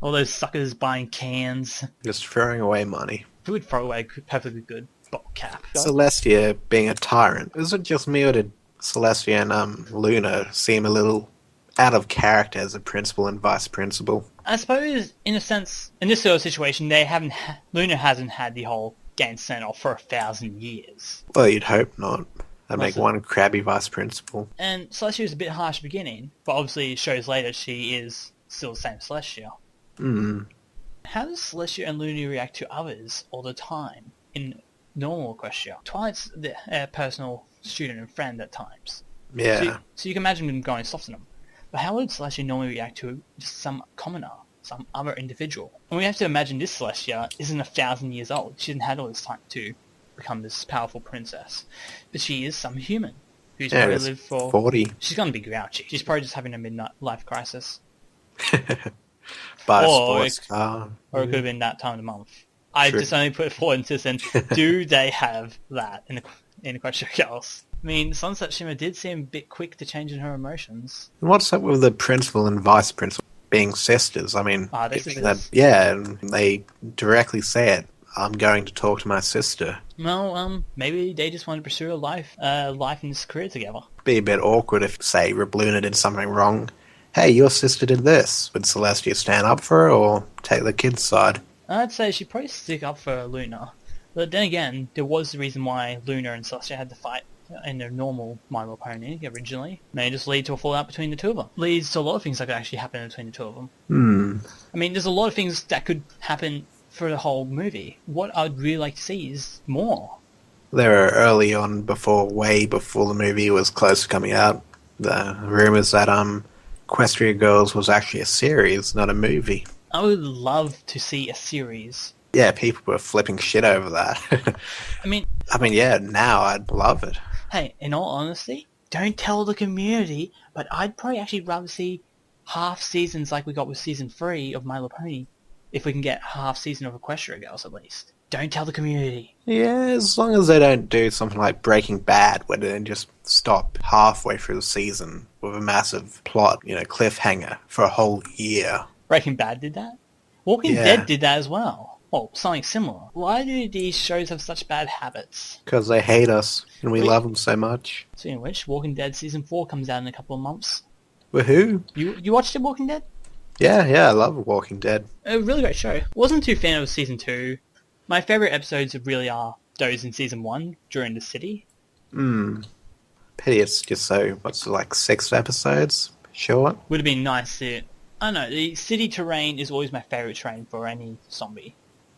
All those suckers buying cans. Just throwing away money. Who would throw away a perfectly good bottle cap? Celestia being a tyrant. Is it just me, or did Celestia and Luna seem a little out of character as a principal and vice principal? I suppose, in a sense, in this sort of situation, Luna hasn't had the whole gang sent off for 1,000 years. Well, you'd hope not. That'd make one crabby vice principal. And Celestia was a bit harsh at the beginning, but obviously it shows later she is still the same Celestia. How does Celestia and Luna react to others all the time in normal Equestria? Twilight's their personal student and friend at times. Yeah. So you can imagine them going soft on them. But how would Celestia normally react to just some commoner, some other individual? And we have to imagine this Celestia isn't 1,000 years old. She hasn't had all this time to become this powerful princess. But she is some human who's probably lived for 40. She's going to be grouchy. She's probably just having a midnight life crisis. Buy a sports car. Or it could have been that time of the month. I just only put forward into this, and do they have that in Equestria Girls? Sunset Shimmer did seem a bit quick to change in her emotions. What's up with the principal and vice principal being sisters? They're sisters. And they directly say it. I'm going to talk to my sister. Well, maybe they just want to pursue a life in this career together. Be a bit awkward if, say, Luna did something wrong. Hey, your sister did this. Would Celestia stand up for her or take the kid's side? I'd say she'd probably stick up for Luna. But then again, there was the reason why Luna and Celestia had to fight in their normal My Little Pony originally. May just lead to a fallout between the two of them. Leads to a lot of things that could actually happen between the two of them. I mean, there's a lot of things that could happen for the whole movie. What I'd really like to see is more. There were early on, way before the movie was close to coming out, the rumours that Equestria Girls was actually a series, not a movie. I would love to see a series. Yeah, people were flipping shit over that. I mean, yeah, now I'd love it. Hey, in all honesty, don't tell the community, but I'd probably actually rather see half seasons like we got with season 3 of My Little Pony, if we can get half season of Equestria Girls at least. Don't tell the community. Yeah, as long as they don't do something like Breaking Bad, where they just stop halfway through the season with a massive plot, cliffhanger for a whole year. Breaking Bad did that? Walking Dead did that as well. Well, something similar. Why do these shows have such bad habits? Because they hate us, and we love them so much. Speaking of which, Walking Dead Season 4 comes out in a couple of months. Woohoo! You watched it, Walking Dead? Yeah, I love Walking Dead. A really great show. Wasn't too fan of Season 2. My favourite episodes really are those in Season 1, during the city. Pity it's just so, 6 episodes? Short? Would have been nice to... I don't know, the city terrain is always my favourite terrain for any zombie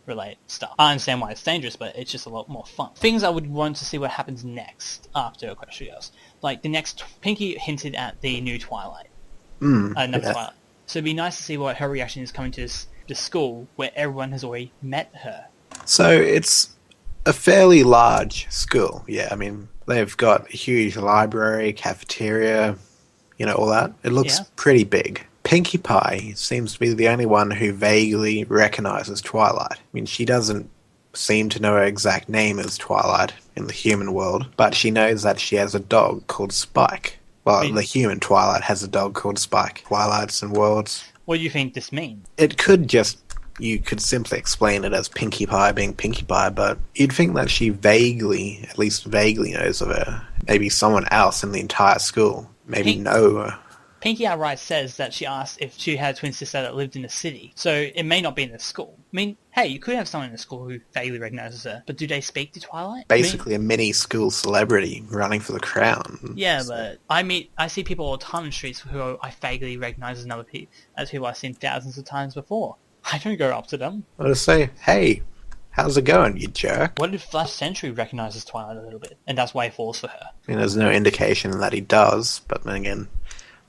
related stuff. I understand why it's dangerous, but it's just a lot more fun. Things I would want to see what happens next after Equestria Girls. Like, the next... Pinky hinted at the new Twilight. Twilight. So it'd be nice to see what her reaction is coming to the school where everyone has already met her. So it's a fairly large school, yeah. I mean, they've got a huge library, cafeteria, all that. It looks pretty big. Pinkie Pie seems to be the only one who vaguely recognizes Twilight. I mean, she doesn't seem to know her exact name as Twilight in the human world, but she knows that she has a dog called Spike. Well, the human Twilight has a dog called Spike. Twilights and worlds. What do you think this means? It could just... You could simply explain it as Pinkie Pie being Pinkie Pie, but you'd think that she at least vaguely knows of her. Maybe someone else in the entire school. Maybe know her. Pinkie outright says that she asked if she had a twin sister that lived in the city, so it may not be in the school. I mean, hey, you could have someone in the school who vaguely recognizes her, but do they speak to Twilight? Basically a mini school celebrity running for the crown. Yeah, but I see people all the time in the streets who I vaguely recognize as people I've seen thousands of times before. I don't go up to them. I'll just say, hey, how's it going, you jerk? What if Flash Sentry recognizes Twilight a little bit, and that's why he falls for her? I mean, there's no indication that he does, but then again...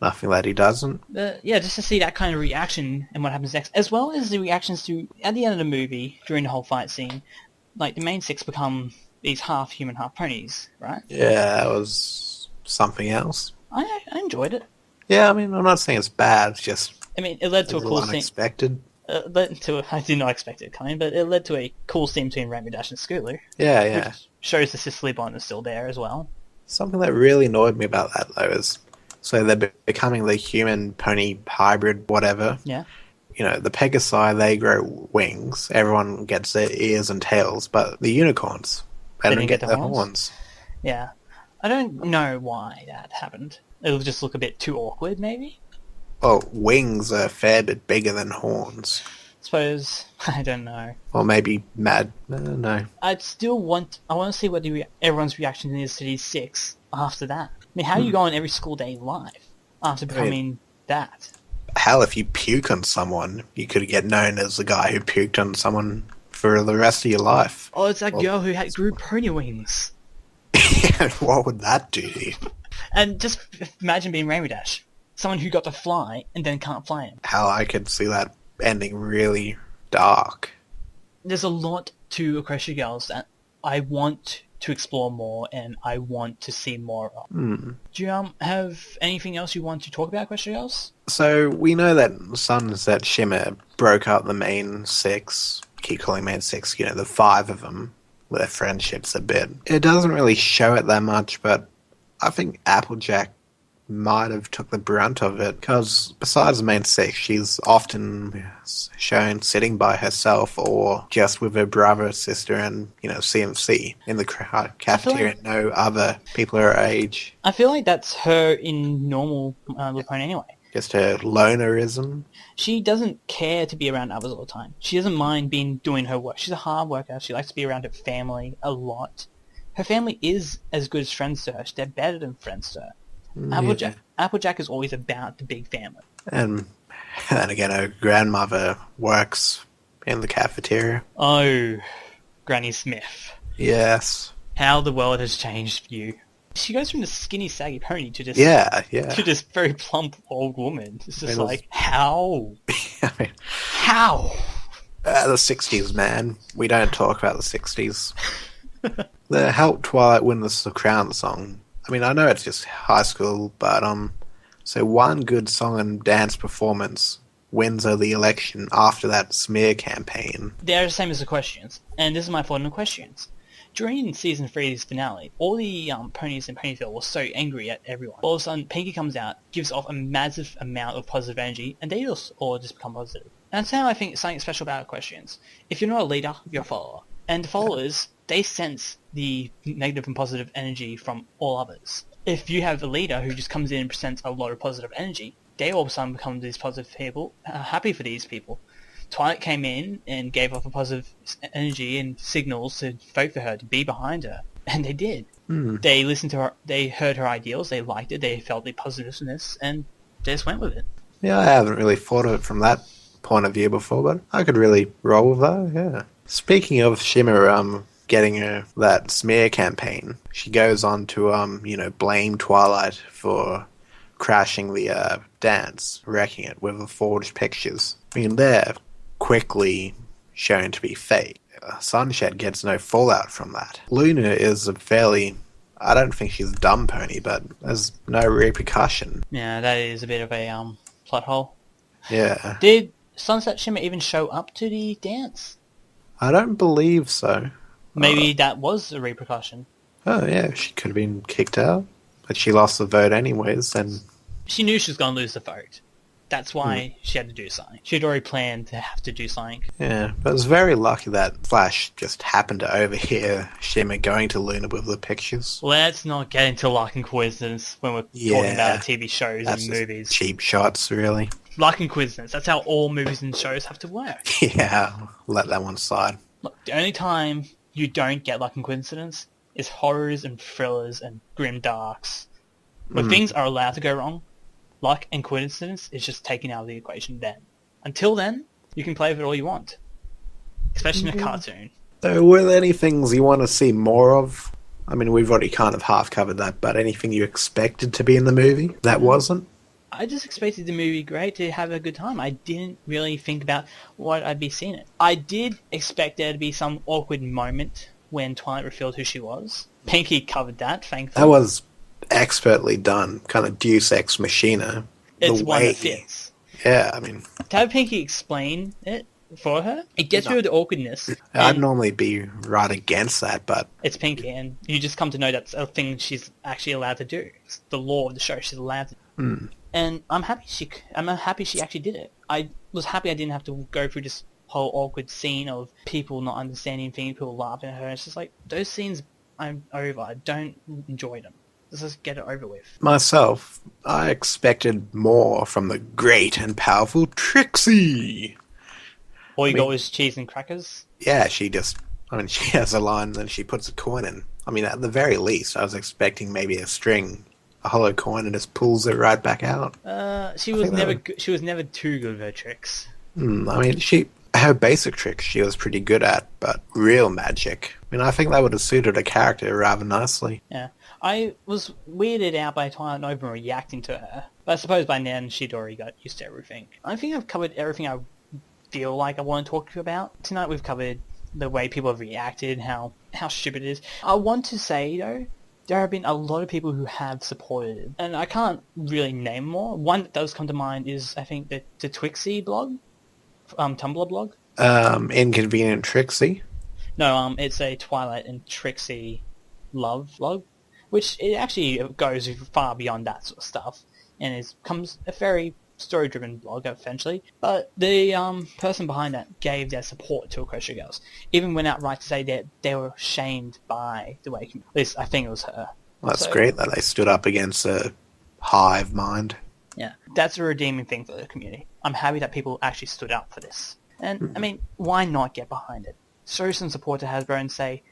Nothing that he doesn't. Yeah, just to see that kind of reaction and what happens next, as well as the reactions to, at the end of the movie, during the whole fight scene, like, the main 6 become these half human, half ponies, right? Yeah, that was something else. I enjoyed it. Yeah, I mean, I'm not saying it's bad, it's just... I mean, it led to a cool scene. Unexpected. I did not expect it coming, but it led to a cool scene between Rainbow Dash and Scooter. Yeah. Which shows the sisterly bond is still there as well. Something that really annoyed me about that, though, is... So they're becoming the human-pony hybrid, whatever. Yeah. The Pegasi, they grow wings. Everyone gets their ears and tails. But the unicorns, they don't get their horns. Yeah. I don't know why that happened. It'll just look a bit too awkward, maybe? Well, wings are a fair bit bigger than horns. Suppose, I don't know. Or maybe mad, no. I want to see what everyone's reaction is to these 6 after that. I mean, how do you go on every school day live after becoming that? Hell, if you puke on someone, you could get known as the guy who puked on someone for the rest of your life. Oh, it's that girl who grew pony wings. What would that do to you? And just imagine being Rainbow Dash. Someone who got to fly and then can't fly him. Hell, I could see that ending really dark. There's a lot to Equestria Girls that I want to explore more and I want to see more of. Do you have anything else you want to talk about, Equestria Girls? So we know that Sunset Shimmer broke up the main 6, keep calling main 6, the 5 of them, their friendships a bit. It doesn't really show it that much, but I think Applejack might have took the brunt of it, because besides the main 6, she's often shown sitting by herself or just with her brother, sister, and, CMC in the cafeteria, no other people her age. I feel like that's her in normal Little Pony anyway. Just her lonerism? She doesn't care to be around others all the time. She doesn't mind doing her work. She's a hard worker. She likes to be around her family a lot. Her family is as good as friends to her. They're better than friends to her. Applejack is always about the big family. And then again, her grandmother works in the cafeteria. Oh, Granny Smith. Yes. How the world has changed for you. She goes from the skinny, saggy pony to just to this very plump old woman. It's just how? I mean, how? The 60s, man. We don't talk about the 60s. The Help Twilight Win the Crown song. I mean, I know it's just high school, but so one good song and dance performance wins her the election after that smear campaign. They're the same as the questions, and this is my thought on the questions. During Season 3's finale, all the ponies in Ponyville were so angry at everyone. All of a sudden, Pinkie comes out, gives off a massive amount of positive energy, and they all just become positive. And that's how I think something special about questions. If you're not a leader, you're a follower. And the followers, they sense the negative and positive energy from all others. If you have a leader who just comes in and presents a lot of positive energy, they all of a sudden become these positive people, happy for these people. Twilight came in and gave off a positive energy and signals to vote for her, to be behind her. And they did. They listened to her, they heard her ideals, they liked it, they felt the positiveness, and they just went with it. Yeah, I haven't really thought of it from that point of view before, but I could really roll with that, yeah. Speaking of Shimmer getting her that smear campaign, she goes on to, blame Twilight for crashing the dance, wrecking it with the forged pictures. I mean, they're quickly shown to be fake. Sunshed gets no fallout from that. Luna is I don't think she's a dumb pony, but there's no repercussion. Yeah, that is a bit of a plot hole. Yeah. Did Sunset Shimmer even show up to the dance? I don't believe so. Maybe that was a repercussion. Oh yeah, she could have been kicked out, but she lost the vote anyways, and she knew she was going to lose the vote. That's why she had to do something. She had already planned to have to do something. Yeah, but it was very lucky that Flash just happened to overhear Shimmer going to Luna with the pictures. Let's not get into luck and coincidence when we're talking about TV shows and movies. Cheap shots, really. Luck and coincidence. That's how all movies and shows have to work. Yeah, let that one slide. Look, the only time you don't get luck and coincidence is horrors and thrillers and grim darks. When things are allowed to go wrong, luck and coincidence is just taken out of the equation then. Until then, you can play with it all you want. Especially in a cartoon. So were there any things you want to see more of? I mean, we've already kind of half covered that, but anything you expected to be in the movie that wasn't? I just expected the movie great to have a good time. I didn't really think about what I'd be seeing it. I did expect there to be some awkward moment when Twilight revealed who she was. Pinkie covered that, thankfully. That was expertly done, kind of Deus Ex Machina. It's one that fits. Yeah, I mean, to have Pinkie explain it for her, it gets rid of the awkwardness. I'd normally be right against that, but it's Pinkie, and you just come to know that's a thing she's actually allowed to do. It's the law of the show. She's allowed to. And I'm happy she actually did it. I was happy I didn't have to go through this whole awkward scene of people not understanding things, people laughing at her. It's just like, those scenes I'm over. I don't enjoy them. Let's just get it over with. Myself, I expected more from the great and powerful Trixie. All you got was cheese and crackers? Yeah, she has a line and then she puts a coin in. I mean, at the very least, I was expecting maybe a hollow coin, and just pulls it right back out. She was never too good with her tricks. I mean, her basic tricks she was pretty good at, but real magic, I mean, I think that would have suited her character rather nicely. Yeah. I was weirded out by Twilight not even reacting to her, but I suppose by then she'd already got used to everything. I think I've covered everything I feel like I want to talk to you about. Tonight we've covered the way people have reacted, how stupid it is. I want to say, though, there have been a lot of people who have supported it, and I can't really name more. One that does come to mind is, I think, the Twixie blog, Tumblr blog. Inconvenient Trixie? No, it's a Twilight and Trixie love blog, which it actually goes far beyond that sort of stuff, and it becomes a very story-driven blog, eventually. But the person behind that gave their support to Equestria Girls, even went out right to say that they were shamed by the way, at least I think it was her. Well, that's great that they stood up against a hive mind. Yeah, that's a redeeming thing for the community. I'm happy that people actually stood up for this. And, I mean, why not get behind it? Show some support to Hasbro and say,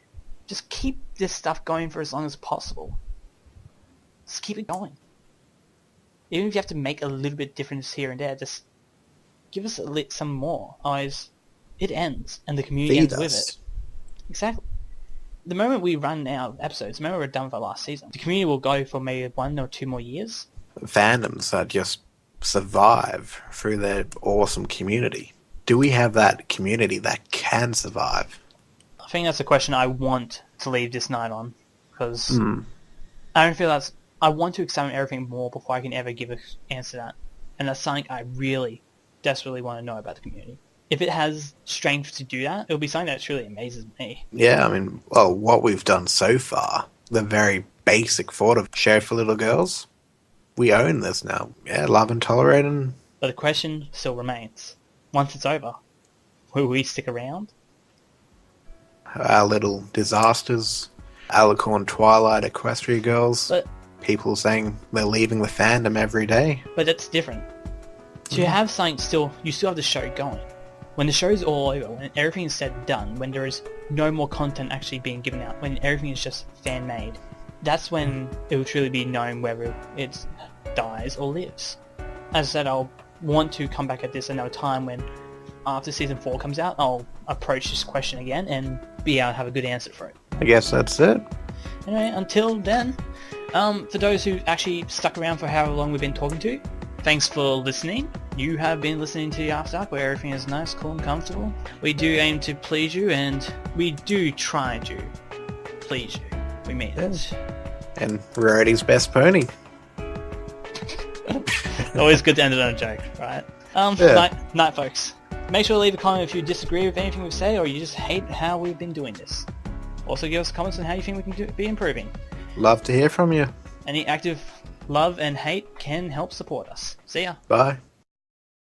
just keep this stuff going for as long as possible. Just keep it going. Even if you have to make a little bit difference here and there, just give us some more. Otherwise, it ends, and the community ends with it. Exactly. The moment we run our episodes, the moment we're done with our last season, the community will go for maybe 1 or 2 more years. Fandoms that just survive through their awesome community. Do we have that community that can survive? I think that's a question I want to leave this night on, because I don't feel that's... I want to examine everything more before I can ever give an answer to that. And that's something I really, desperately want to know about the community. If it has strength to do that, it'll be something that truly amazes me. Yeah, I mean, well, what we've done so far, the very basic thought of show for little girls, we own this now. Yeah, love and tolerate and... But the question still remains. Once it's over, will we stick around? Our little disasters, Alicorn, Twilight, Equestria Girls... But people saying they're leaving the fandom every day. But that's different. To have something still, you still have the show going. When the show's all over, when everything is said and done, when there is no more content actually being given out, when everything is just fan-made, that's when it will truly be known whether it dies or lives. As I said, I'll want to come back at this another time when, after Season 4 comes out, I'll approach this question again and be able to have a good answer for it. I guess that's it. Anyway, until then... for those who actually stuck around for however long we've been talking to, thanks for listening. You have been listening to the After Dark, where everything is nice, cool, and comfortable. We do aim to please you, and we do try to please you. We mean it. And Rarity's best pony. Always good to end it on a joke, right? Night, folks. Make sure to leave a comment if you disagree with anything we've said, or you just hate how we've been doing this. Also, give us comments on how you think we can be improving. Love to hear from you. Any active love and hate can help support us. See ya. Bye.